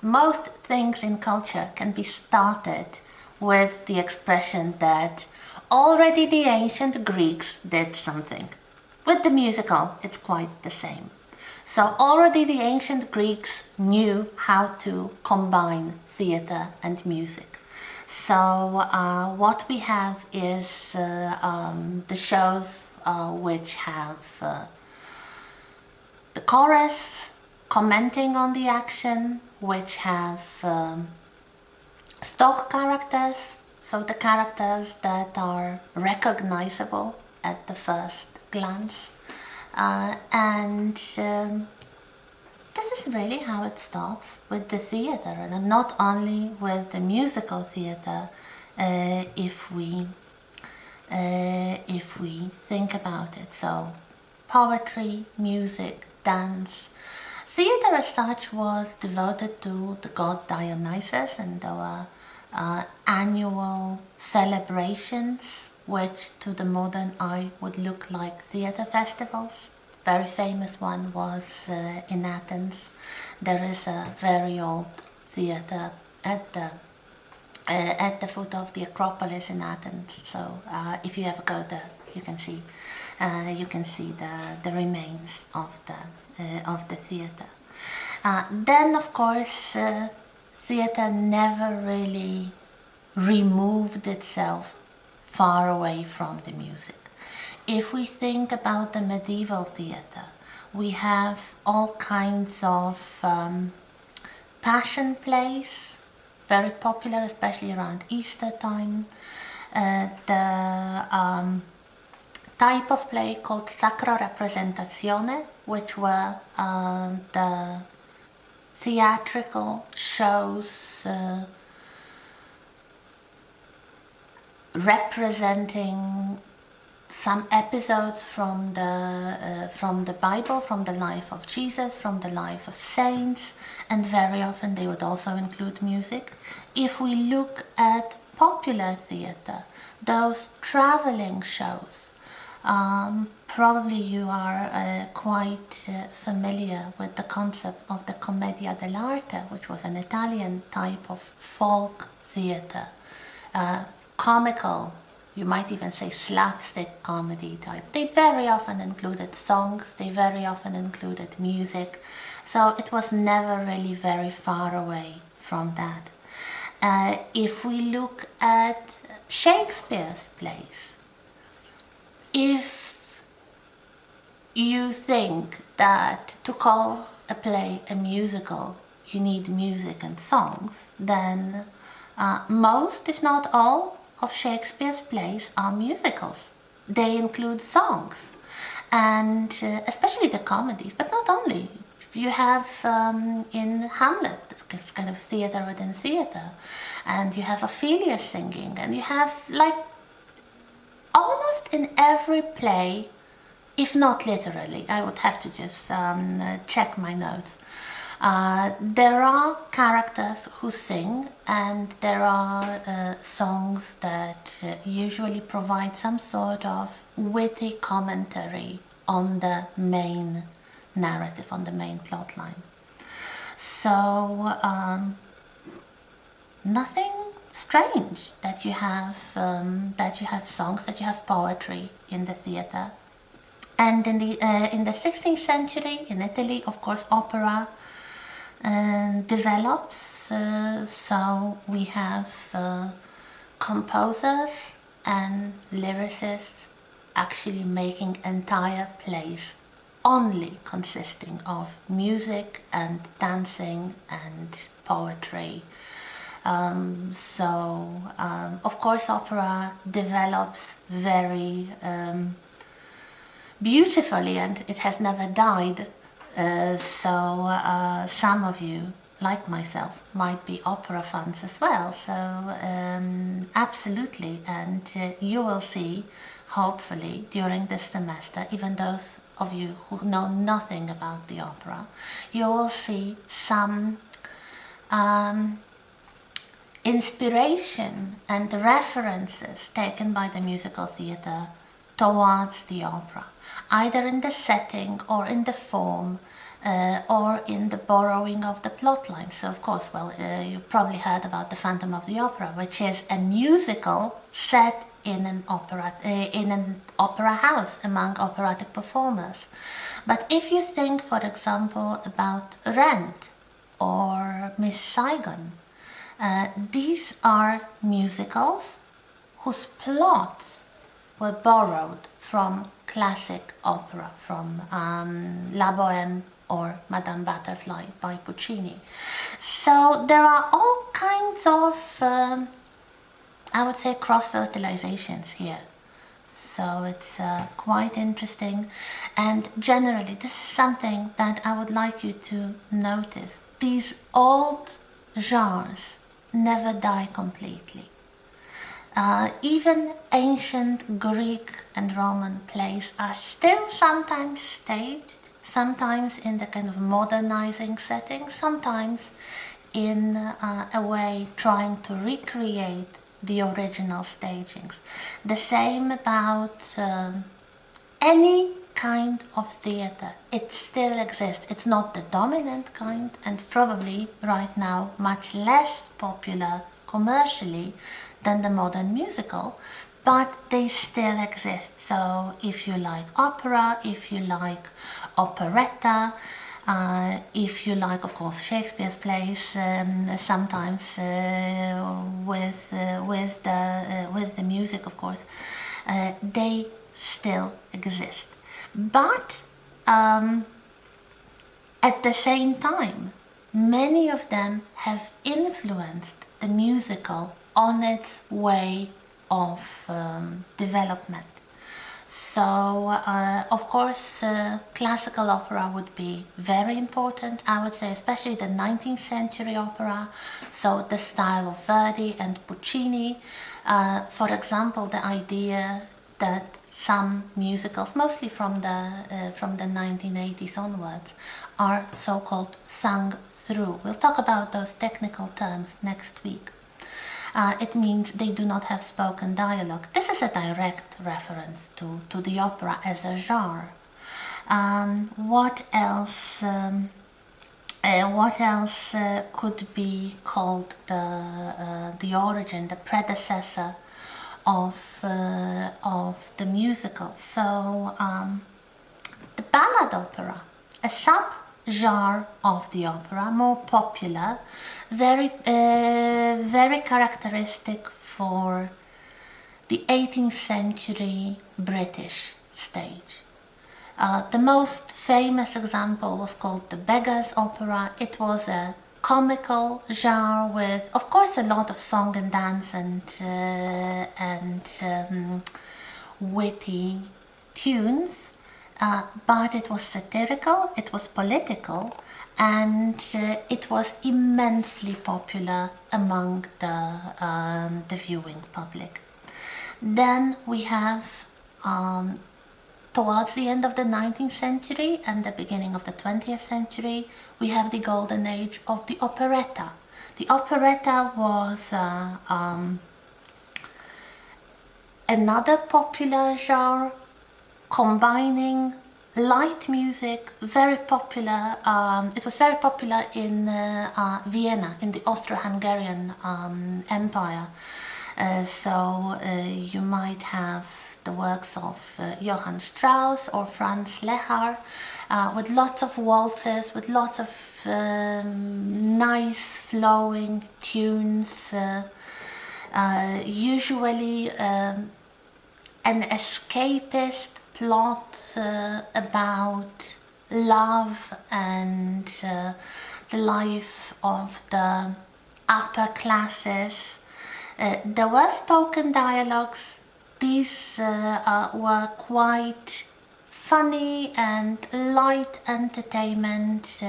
most things in culture can be started with the expression that already the ancient Greeks did something. With the musical, it's quite the same. So already the ancient Greeks knew how to combine theater and music. So what we have is the shows which have the chorus commenting on the action, which have stock characters, so the characters that are recognizable at the first glance. And this is really how it starts with the theater, and not only with the musical theater. If we think about it, so poetry, music, dance. Theater as such was devoted to the god Dionysus, and there were annual celebrations which to the modern eye would look like theater festivals. Very famous one was in Athens. There is a very old theater at the foot of the Acropolis in Athens. So if you ever go there, you can see the remains of the theater. Then, of course, theater never really removed itself far away from the music. If we think about the medieval theater, we have all kinds of passion plays, very popular, especially around Easter time. The type of play called Sacra Rappresentazione, which were the theatrical shows representing some episodes from the Bible, from the life of Jesus, from the lives of saints, and very often they would also include music. If we look at popular theater, those traveling shows, probably you are quite familiar with the concept of the Commedia dell'arte, which was an Italian type of folk theater, comical, you might even say slapstick comedy type. They very often included songs, they very often included music, so it was never really very far away from that. If we look at Shakespeare's plays, if you think that to call a play a musical you need music and songs, then most, if not all, of Shakespeare's plays are musicals. They include songs, and especially the comedies, but not only. You have in Hamlet, it's kind of theater within theater, and you have Ophelia singing, and you have like almost in every play, if not literally, I would have to just check my notes. There are characters who sing, and there are songs that usually provide some sort of witty commentary on the main narrative, on the main plot line. So nothing strange that you have songs, that you have poetry in the theater. And in the 16th century in Italy, of course, opera develops. So we have composers and lyricists actually making entire plays only consisting of music and dancing and poetry. Of course, opera develops very beautifully, and it has never died. Some of you, like myself, might be opera fans as well. So absolutely, and you will see, hopefully, during this semester, even those of you who know nothing about the opera, you will see some inspiration and references taken by the musical theater towards the opera, either in the setting or in the form, or in the borrowing of the plot line. So of course, you probably heard about The Phantom of the Opera, which is a musical set in an opera house among operatic performers. But if you think, for example, about Rent or Miss Saigon, these are musicals whose plots were borrowed from classic opera, from La Bohème or Madame Butterfly by Puccini. So there are all kinds of, I would say, cross-fertilizations here. So it's quite interesting, and generally this is something that I would like you to notice. These old genres never die completely. Even ancient Greek and Roman plays are still sometimes staged, sometimes in the kind of modernizing setting, sometimes in a way trying to recreate the original stagings. The same about any kind of theater. It still exists. It's not the dominant kind, and probably right now much less popular commercially than the modern musical, but they still exist. So if you like opera, if you like operetta, if you like, of course, Shakespeare's plays, sometimes with the music, of course, they still exist. But at the same time, many of them have influenced the musical on its way of development. So, of course, classical opera would be very important, I would say, especially the 19th century opera, so the style of Verdi and Puccini. For example, the idea that some musicals, mostly from the 1980s onwards, are so-called sung through. We'll talk about those technical terms next week. It means they do not have spoken dialogue. This is a direct reference to the opera as a genre. What else could be called the origin, the predecessor of the musical? So the ballad opera, a sub-genre of the opera, more popular, very characteristic for the 18th century British stage. The most famous example was called the Beggar's Opera. It was a comical genre with, of course, a lot of song and dance and witty tunes, but it was satirical, it was political, and it was immensely popular among the viewing public. Then we have, towards the end of the 19th century and the beginning of the 20th century, we have the golden age of the operetta. The operetta was another popular genre combining light music, very popular. It was very popular in Vienna, in the Austro-Hungarian Empire. So you might have the works of Johann Strauss or Franz Lehár, with lots of waltzes, with lots of nice flowing tunes, usually an escapist plot about love and the life of the upper classes. There were spoken dialogues. These were quite funny and light entertainment,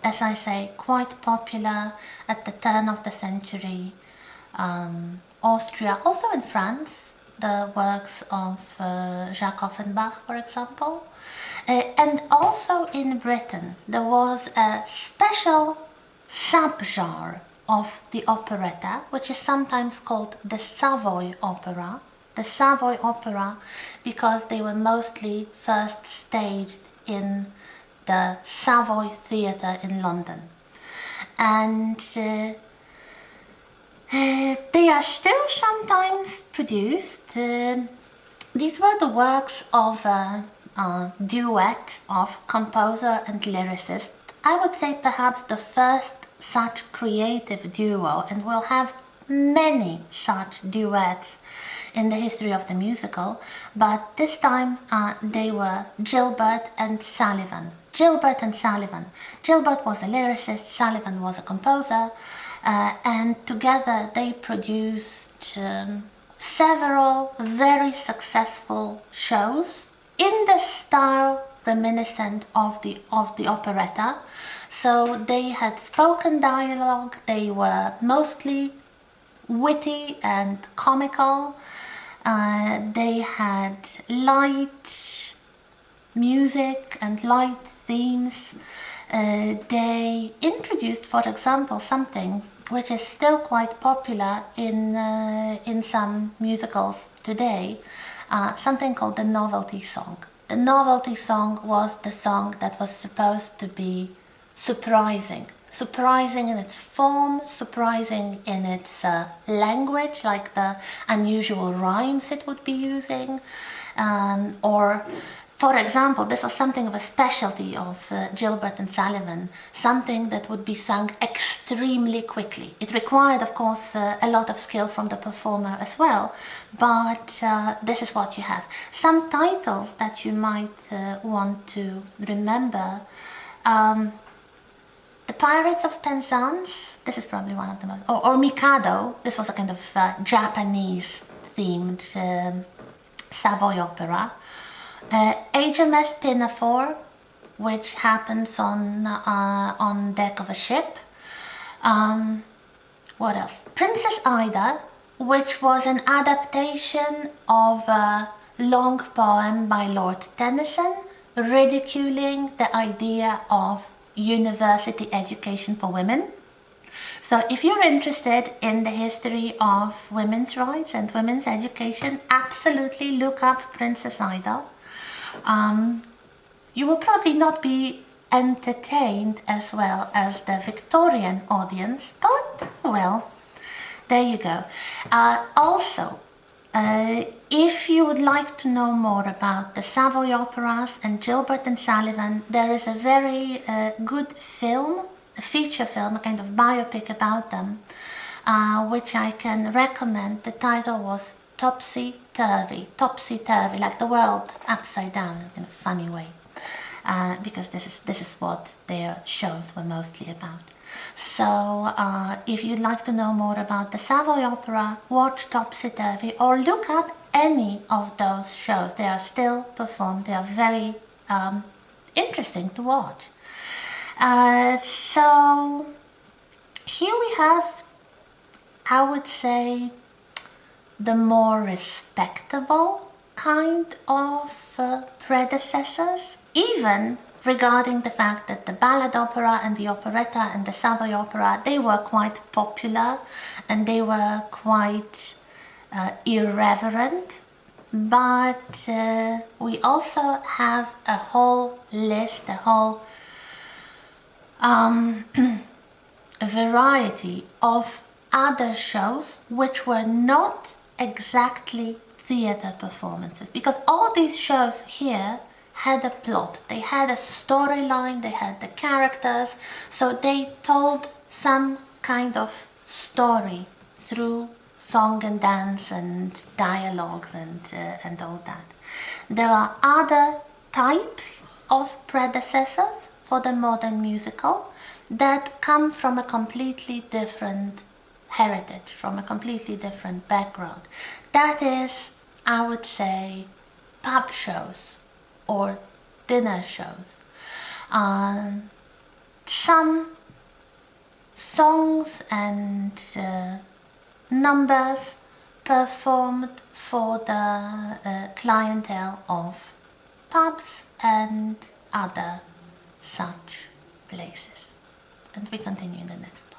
as I say, quite popular at the turn of the century. Austria, also in France, the works of Jacques Offenbach, for example. And also in Britain, there was a special subgenre of the operetta, which is sometimes called the Savoy opera. The Savoy opera, because they were mostly first staged in the Savoy Theatre in London. And they are still sometimes produced. These were the works of a duet of composer and lyricist. I would say perhaps the first such creative duo, and we'll have many such duets in the history of the musical, but this time they were Gilbert and Sullivan. Gilbert and Sullivan. Gilbert was a lyricist, Sullivan was a composer, and together they produced several very successful shows in the style reminiscent of the operetta. So they had spoken dialogue, they were mostly witty and comical, they had light music and light themes. They introduced, for example, something which is still quite popular in some musicals today, something called the novelty song. The novelty song was the song that was supposed to be surprising in its form, surprising in its language, like the unusual rhymes it would be using, or for example, this was something of a specialty of Gilbert and Sullivan, something that would be sung extremely quickly. It required, of course, a lot of skill from the performer as well, but this is what you have. Some titles that you might want to remember. The Pirates of Penzance, this is probably one of the most, or Mikado, this was a kind of Japanese themed Savoy opera. HMS Pinafore, which happens on deck of a ship. What else? Princess Ida, which was an adaptation of a long poem by Lord Tennyson, ridiculing the idea of university education for women. So if you're interested in the history of women's rights and women's education, absolutely look up Princess Ida. You will probably not be entertained as well as the Victorian audience, but well, there you go. Also, if you would like to know more about the Savoy operas and Gilbert and Sullivan, there is a very good film, a feature film, a kind of biopic about them, which I can recommend. The title was Topsy-Turvy, like the world upside down in a funny way, because this is what their shows were mostly about. So if you'd like to know more about the Savoy Opera, watch Topsy-Turvy or look up any of those shows. They are still performed. They are very interesting to watch. So here we have, I would say, the more respectable kind of predecessors, even regarding the fact that the ballad opera and the operetta and the Savoy opera, they were quite popular and they were quite irreverent. But we also have a whole list, a whole variety of other shows which were not exactly theatre performances, because all these shows here had a plot, they had a storyline, they had the characters, so they told some kind of story through song and dance and dialogues and all that. There are other types of predecessors for the modern musical that come from a completely different heritage, from a completely different background. That is, I would say, pub shows or dinner shows. Some songs and numbers performed for the clientele of pubs and other such places. And we continue in the next.